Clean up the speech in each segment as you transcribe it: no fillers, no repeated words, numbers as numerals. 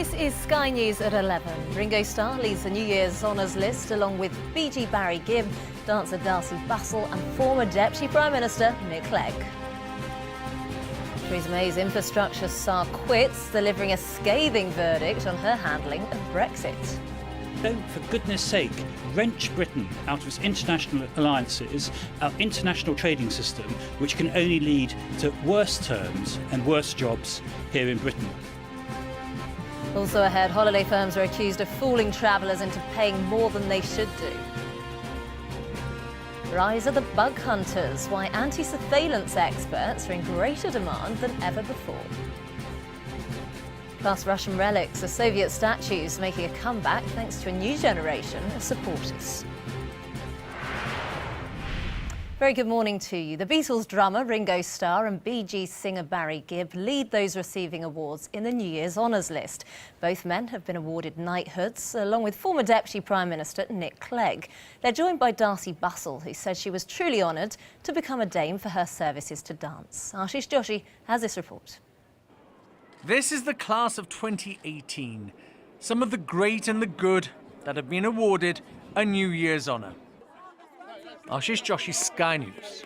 This is Sky News at 11. Ringo Starr leads the New Year's honours list along with BG Barry Gibb, dancer Darcy Bustle and former Deputy Prime Minister Nick Clegg. Theresa May's infrastructure czar quits, delivering a scathing verdict on her handling of Brexit. Don't, for goodness sake, wrench Britain out of its international alliances, our international trading system, which can only lead to worse terms and worse jobs here in Britain. Also ahead, holiday firms are accused of fooling travellers into paying more than they should do. Rise of the bug hunters, why anti-surveillance experts are in greater demand than ever before. Plus Russian relics, the Soviet statues making a comeback thanks to a new generation of supporters. Very good morning to you. The Beatles drummer Ringo Starr and Bee Gees singer Barry Gibb lead those receiving awards in the New Year's honours list. Both men have been awarded knighthoods, along with former Deputy Prime Minister Nick Clegg. They're joined by Darcy Bustle, who says she was truly honoured to become a dame for her services to dance. Ashish Joshi has this report. This is the class of 2018. Some of the great and the good that have been awarded a New Year's honour. Ashish Joshi, Sky News.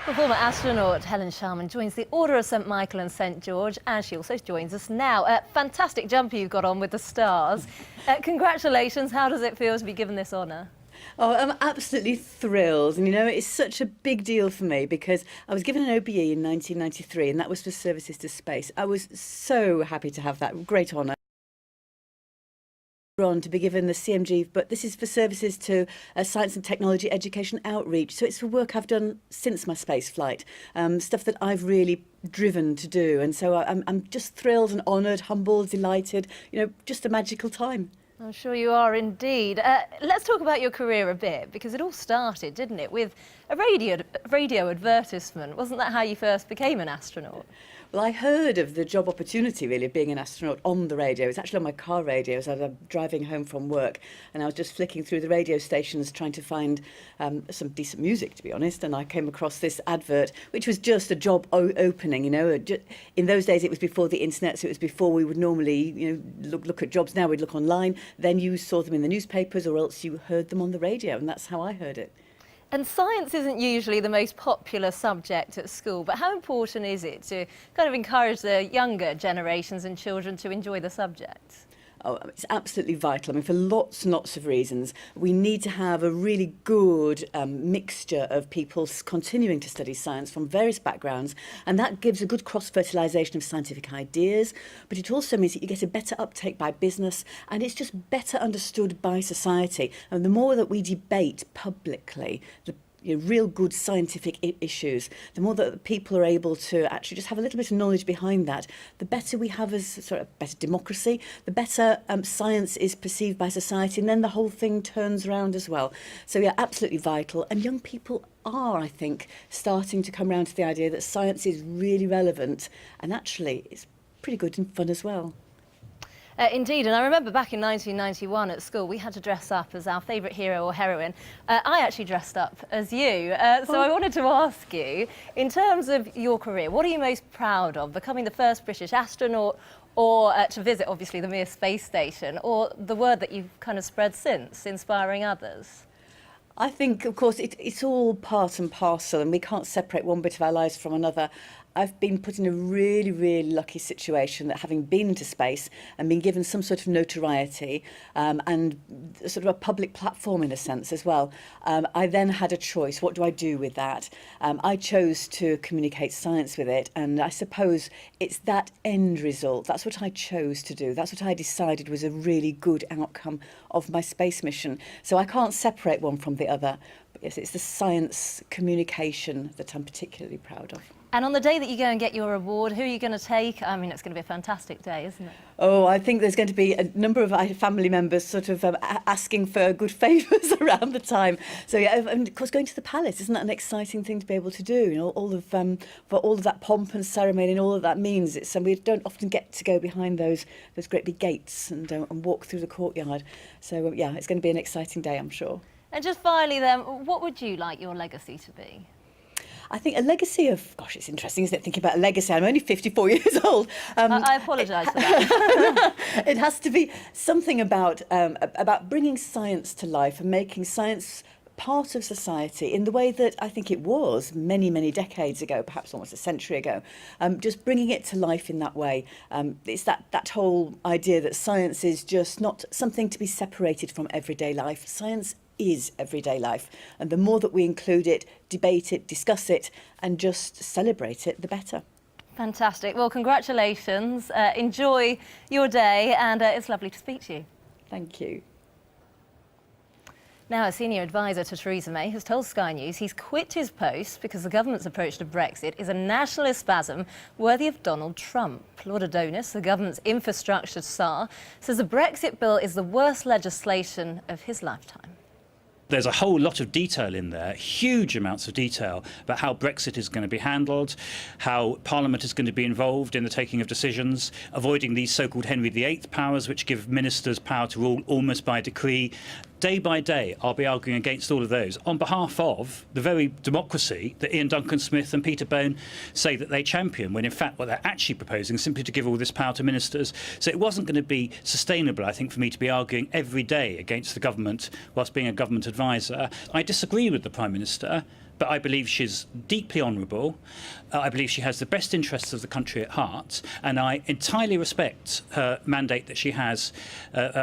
The former astronaut Helen Sharman joins the Order of St Michael and St George, and she also joins us now. Fantastic jumper you've got on with the stars. Congratulations. How does it feel to be given this honour? Oh, I'm absolutely thrilled. And, you know, it's such a big deal for me because I was given an OBE in 1993 and that was for services to space. I was so happy to have that great honour. On to be given the CMG, but this is for services to science and technology education outreach. So it's for work I've done since my space flight, stuff that I've really driven to do. And so I'm just thrilled and honoured, humbled, delighted, you know, just a magical time. I'm sure you are indeed. Let's talk about your career a bit, because it all started, didn't it, with a radio advertisement. Wasn't that how you first became an astronaut? Well, I heard of the job opportunity, really, of being an astronaut on the radio. It was actually on my car radio as I was driving home from work, and I was just flicking through the radio stations trying to find some decent music, to be honest, and I came across this advert, which was just a job opening, you know. In those days, it was before the internet, so it was before we would normally, you know, look at jobs. Now we'd look online, then you saw them in the newspapers, or else you heard them on the radio, and that's how I heard it. And science isn't usually the most popular subject at school, but how important is it to kind of encourage the younger generations and children to enjoy the subject? Oh, it's absolutely vital. I mean, for lots and lots of reasons. We need to have a really good mixture of people continuing to study science from various backgrounds, and that gives a good cross-fertilisation of scientific ideas, but it also means that you get a better uptake by business, and it's just better understood by society. And the more that we debate publicly real good scientific issues, the more that people are able to actually just have a little bit of knowledge behind that, the better we have as sort of better democracy, the better science is perceived by society, and then the whole thing turns around as well. So yeah, absolutely vital. And young people are, I think, starting to come around to the idea that science is really relevant, and actually it's pretty good and fun as well. Indeed, and I remember back in 1991 at school, we had to dress up as our favourite hero or heroine. I actually dressed up as you, so I wanted to ask you, in terms of your career, what are you most proud of? Becoming the first British astronaut, or to visit, obviously, the Mir space station, or the word that you've kind of spread since, inspiring others? I think, of course, it's all part and parcel, and we can't separate one bit of our lives from another. I've been put in a really, really lucky situation that having been into space and been given some sort of notoriety and sort of a public platform in a sense as well, I then had a choice. What do I do with that? I chose to communicate science with it, and I suppose it's that end result. That's what I chose to do. That's what I decided was a really good outcome of my space mission. So I can't separate one from the other. But yes, it's the science communication that I'm particularly proud of. And on the day that you go and get your award, who are you going to take? I mean, it's going to be a fantastic day, isn't it? Oh, I think there's going to be a number of family members sort of asking for good favours around the time. So yeah, and of course, going to the palace, isn't that an exciting thing to be able to do? You know, for all of that pomp and ceremony and all of that means. It's we don't often get to go behind those great big gates and walk through the courtyard. So yeah, it's going to be an exciting day, I'm sure. And just finally, then, what would you like your legacy to be? I think a legacy of, gosh, it's interesting, isn't it, thinking about a legacy. I'm only 54 years old. I apologise for that. It has to be something about bringing science to life and making science part of society in the way that I think it was many, many decades ago, perhaps almost a century ago, just bringing it to life in that way. It's that whole idea that science is just not something to be separated from everyday life. Science is everyday life, and the more that we include it, debate it, discuss it, and just celebrate it, the better. Fantastic. Well, congratulations. Enjoy your day, and it's lovely to speak to you. Thank you. Now, a senior advisor to Theresa May has told Sky News he's quit his post because the government's approach to Brexit is a nationalist spasm worthy of Donald Trump. Lord Adonis, the government's infrastructure czar, says the Brexit bill is the worst legislation of his lifetime. There's a whole lot of detail in there, huge amounts of detail about how Brexit is going to be handled, how Parliament is going to be involved in the taking of decisions, avoiding these so-called Henry VIII powers, which give ministers power to rule almost by decree. Day by day, I'll be arguing against all of those on behalf of the very democracy that Ian Duncan-Smith and Peter Bone say that they champion, when in fact what they're actually proposing is simply to give all this power to ministers. So it wasn't going to be sustainable, I think, for me to be arguing every day against the government whilst being a government advisor. I disagree with the Prime Minister, but I believe she's deeply honourable. I believe she has the best interests of the country at heart, and I entirely respect her mandate that she has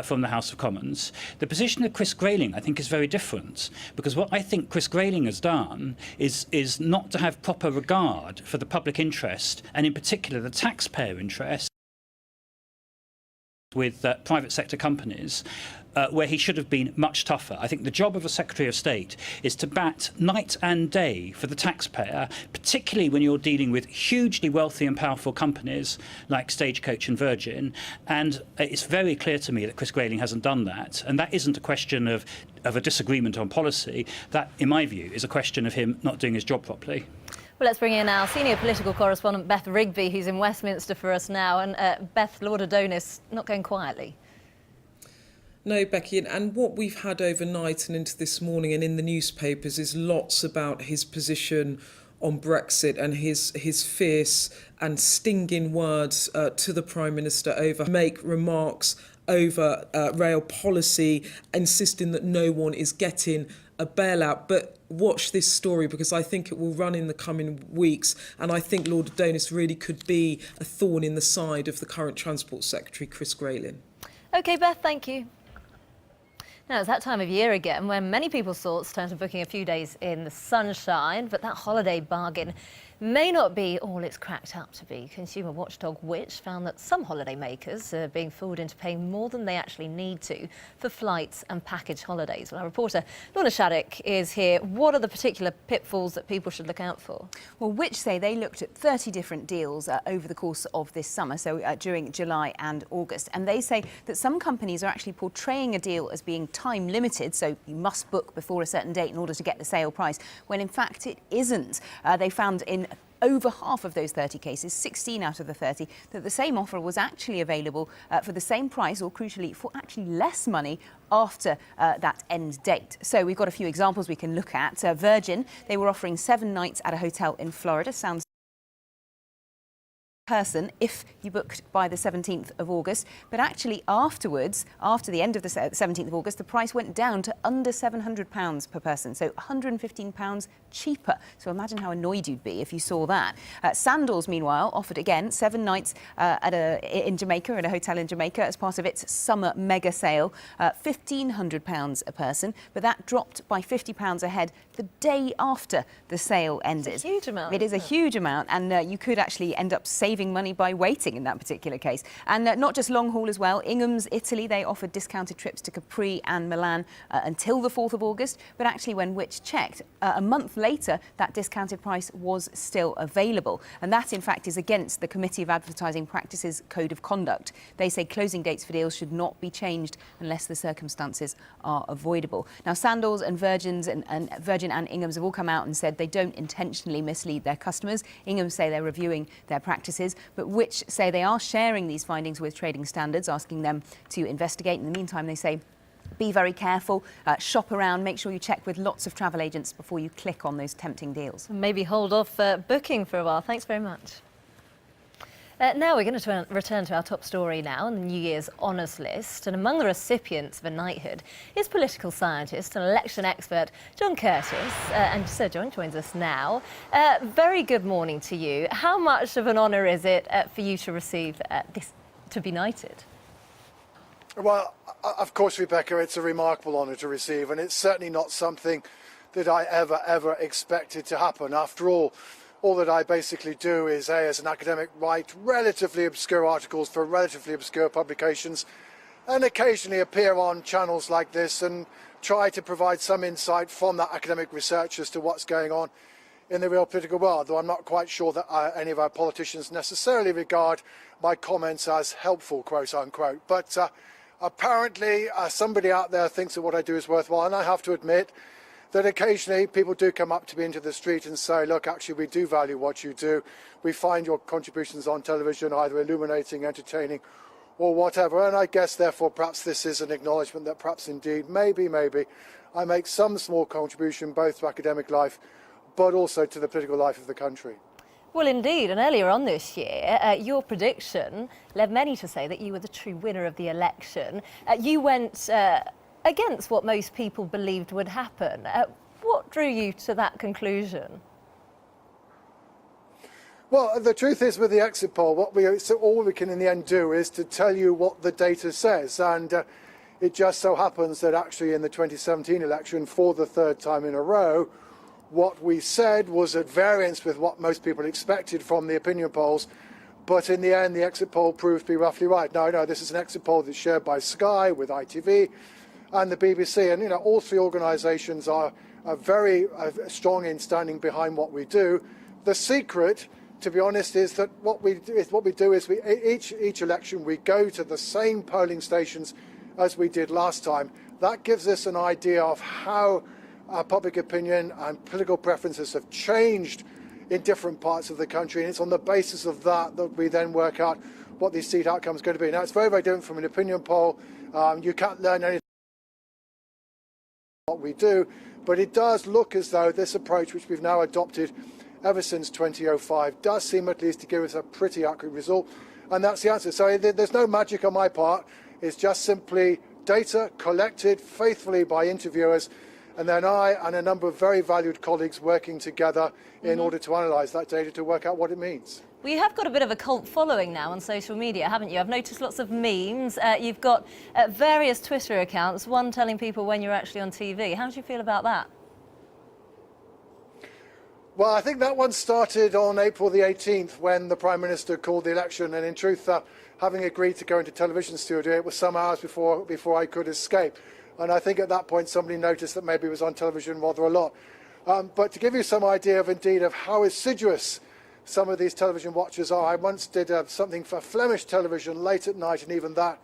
from the House of Commons. The position of Chris Grayling, I think, is very different, because what I think Chris Grayling has done is not to have proper regard for the public interest, and in particular the taxpayer interest, with private sector companies, where he should have been much tougher. I think the job of a Secretary of State is to bat night and day for the taxpayer, particularly when you're dealing with hugely wealthy and powerful companies like Stagecoach and Virgin. And it's very clear to me that Chris Grayling hasn't done that. And that isn't a question of a disagreement on policy. That, in my view, is a question of him not doing his job properly. Well, let's bring in our senior political correspondent, Beth Rigby, who's in Westminster for us now. And Beth, Lord Adonis not going quietly. No, Becky, and what we've had overnight and into this morning and in the newspapers is lots about his position on Brexit and his fierce and stinging words to the Prime Minister over make remarks over rail policy, insisting that no one is getting a bailout. But watch this story, because I think it will run in the coming weeks, and I think Lord Adonis really could be a thorn in the side of the current Transport Secretary, Chris Grayling. OK, Beth, thank you. Now, it's that time of year again when many people's thoughts turn to booking a few days in the sunshine, but that holiday bargain may not be all it's cracked up to be. Consumer watchdog Which found that some holiday makers are being fooled into paying more than they actually need to for flights and package holidays. Well, our reporter Lorna Shattuck is here. What are the particular pitfalls that people should look out for? Well, Which say they looked at 30 different deals over the course of this summer, so during July and August, and they say that some companies are actually portraying a deal as being time limited, so you must book before a certain date in order to get the sale price, when in fact it isn't. They found in over half of those 30 cases, 16 out of the 30, that the same offer was actually available for the same price, or crucially for actually less money after that end date. So we've got a few examples we can look at. Virgin, they were offering 7 nights at a hotel in Florida. Sounds person if you booked by the 17th of August, but actually afterwards, after the end of the 17th of August, the price went down to under £700 per person, so £115 cheaper. So imagine how annoyed you'd be if you saw that. Sandals, meanwhile, offered again 7 nights in Jamaica, at a hotel in Jamaica, as part of its summer mega sale, £1,500 a person, but that dropped by £50 a head the day after the sale ended. It's a huge amount. It is a huge amount, and you could actually end up saving money by waiting in that particular case. And not just long haul as well. Ingham's Italy, they offered discounted trips to Capri and Milan until the 4th of August, but actually when Which checked, a month later, that discounted price was still available. And that, in fact, is against the Committee of Advertising Practices Code of Conduct. They say closing dates for deals should not be changed unless the circumstances are avoidable. Now, Sandals and Virgin and Ingham's have all come out and said they don't intentionally mislead their customers. Ingham's say they're reviewing their practices, but Which say they are sharing these findings with trading standards, asking them to investigate. In the meantime, they say Be very careful, shop around, make sure you check with lots of travel agents before you click on those tempting deals. Maybe hold off booking for a while. Thanks very much. Now we're going to return to our top story now on the New Year's honours list. And among the recipients of a knighthood is political scientist and election expert John Curtis. And Sir John joins us now. Very good morning to you. How much of an honour is it for you to receive this, to be knighted? Well, of course, Rebecca, it's a remarkable honour to receive, and it's certainly not something that I ever expected to happen. After all that I basically do is, as an academic, write relatively obscure articles for relatively obscure publications, and occasionally appear on channels like this and try to provide some insight from that academic research as to what's going on in the real political world, though I'm not quite sure that any of our politicians necessarily regard my comments as helpful, quote unquote. But apparently, somebody out there thinks that what I do is worthwhile, and I have to admit that occasionally people do come up to me into the street and say, look, actually, we do value what you do. We find your contributions on television either illuminating, entertaining, or whatever. And I guess, therefore, perhaps this is an acknowledgement that perhaps indeed, maybe, I make some small contribution both to academic life, but also to the political life of the country. Well, indeed, and earlier on this year, your prediction led many to say that you were the true winner of the election. You went against what most people believed would happen. What drew you to that conclusion? Well, the truth is, with the exit poll, all we can in the end do is to tell you what the data says. And it just so happens that actually in the 2017 election, for the third time in a row, what we said was at variance with what most people expected from the opinion polls, but in the end the exit poll proved to be roughly right. Now, I know this is an exit poll that's shared by Sky, with ITV and the BBC, and all three organisations are very strong in standing behind what we do. The secret, to be honest, is that what we do is each election we go to the same polling stations as we did last time. That gives us an idea of how public opinion and political preferences have changed in different parts of the country, and it's on the basis of that that we then work out what the seat outcome is going to be. Now, it's very different from an opinion poll. You can't learn anything what we do, but it does look as though this approach, which we've now adopted ever since 2005, does seem at least to give us a pretty accurate result, and that's the answer. So there's no magic on my part. It's just simply data collected faithfully by interviewers, and then I and a number of very valued colleagues working together in order to analyse that data to work out what it means. Well, you have got a bit of a cult following now on social media, haven't you? I've noticed lots of memes. You've got various Twitter accounts, one telling people when you're actually on TV. How do you feel about that? Well, I think that one started on April the 18th when the Prime Minister called the election, and in truth, having agreed to go into television studio, it was some hours before I could escape. And I think at that point somebody noticed that maybe it was on television rather a lot. But to give you some idea of indeed of how assiduous some of these television watchers are, I once did something for Flemish television late at night, and even that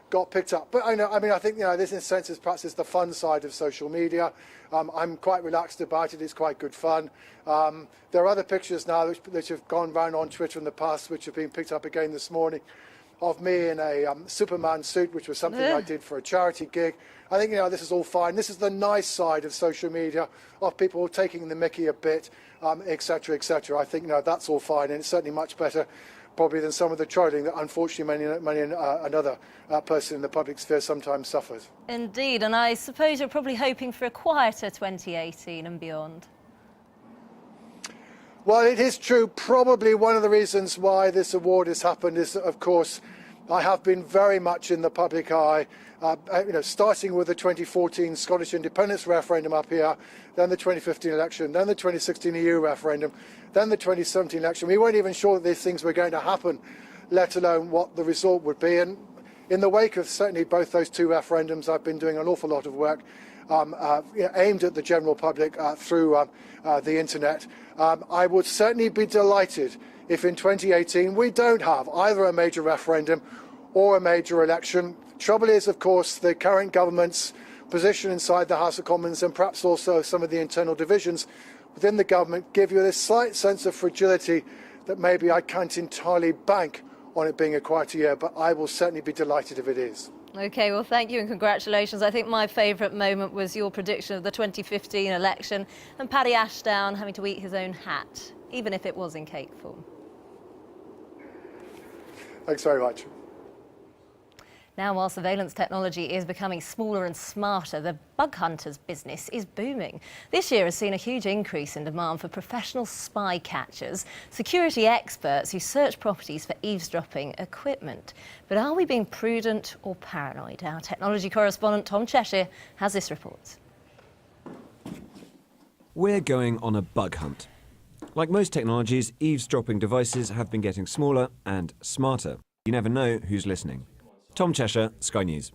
got picked up. But I think this in a sense is perhaps is the fun side of social media. I'm quite relaxed about it. It's quite good fun. There are other pictures now which have gone around on Twitter in the past, which have been picked up again this morning, of me in a Superman suit, which was something I did for a charity gig. I think this is all fine. This is the nice side of social media, of people taking the mickey a bit, etc., etc. I think that's all fine, and it's certainly much better probably than some of the trolling that unfortunately many another person in the public sphere sometimes suffers. Indeed, and I suppose you're probably hoping for a quieter 2018 and beyond. Well, it is true. Probably one of the reasons why this award has happened is that, of course, I have been very much in the public eye, starting with the 2014 Scottish independence referendum up here, then the 2015 election, then the 2016 EU referendum, then the 2017 election. We weren't even sure that these things were going to happen, let alone what the result would be. And in the wake of certainly both those two referendums, I've been doing an awful lot of work aimed at the general public through the internet. I would certainly be delighted if in 2018 we don't have either a major referendum or a major election. Trouble is, of course, the current government's position inside the House of Commons, and perhaps also some of the internal divisions within the government, give you this slight sense of fragility that maybe I can't entirely bank on it being a quieter year, but I will certainly be delighted if it is. OK, well, thank you and congratulations. I think my favourite moment was your prediction of the 2015 election and Paddy Ashdown having to eat his own hat, even if it was in cake form. Thanks very much. Now, while surveillance technology is becoming smaller and smarter, the bug hunters business is booming. This year has seen a huge increase in demand for professional spy catchers, security experts who search properties for eavesdropping equipment. But are we being prudent or paranoid? Our technology correspondent Tom Cheshire has this report. We're going on a bug hunt. Like most technologies, eavesdropping devices have been getting smaller and smarter. You never know who's listening. Tom Cheshire, Sky News.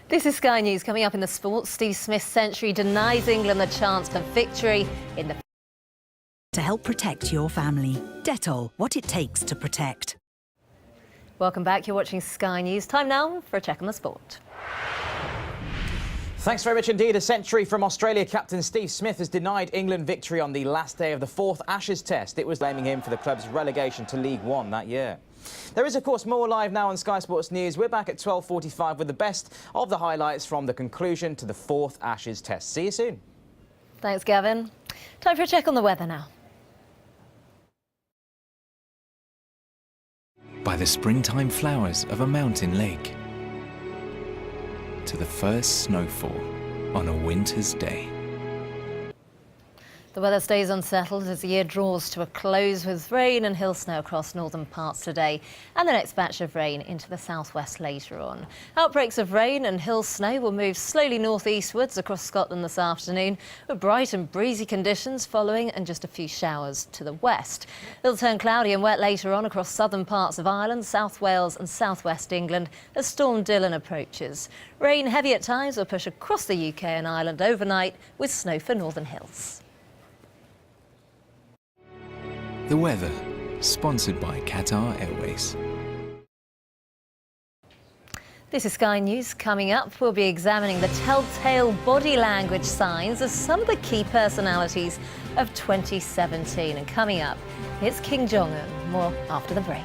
This is Sky News. Coming up in the sports, Steve Smith's century denies England the chance for victory in the... To help protect your family. Dettol, what it takes to protect. Welcome back. You're watching Sky News. Time now for a check on the sport. Thanks very much indeed. A century from Australia, captain Steve Smith has denied England victory on the last day of the 4th Ashes Test. It was blaming him for the club's relegation to League One that year. There is, of course, more live now on Sky Sports News. We're back at 12:45 with the best of the highlights from the conclusion to the 4th Ashes Test. See you soon. Thanks, Gavin. Time for a check on the weather now. By the springtime flowers of a mountain lake, to the first snowfall on a winter's day. The weather stays unsettled as the year draws to a close, with rain and hill snow across northern parts today and the next batch of rain into the southwest later on. Outbreaks of rain and hill snow will move slowly northeastwards across Scotland this afternoon, with bright and breezy conditions following and just a few showers to the west. It'll turn cloudy and wet later on across southern parts of Ireland, South Wales and southwest England as Storm Dylan approaches. Rain heavy at times will push across the UK and Ireland overnight, with snow for northern hills. The weather, sponsored by Qatar Airways. This is Sky News. Coming up, we'll be examining the telltale body language signs of some of the key personalities of 2017. And coming up, it's Kim Jong-un. More after the break.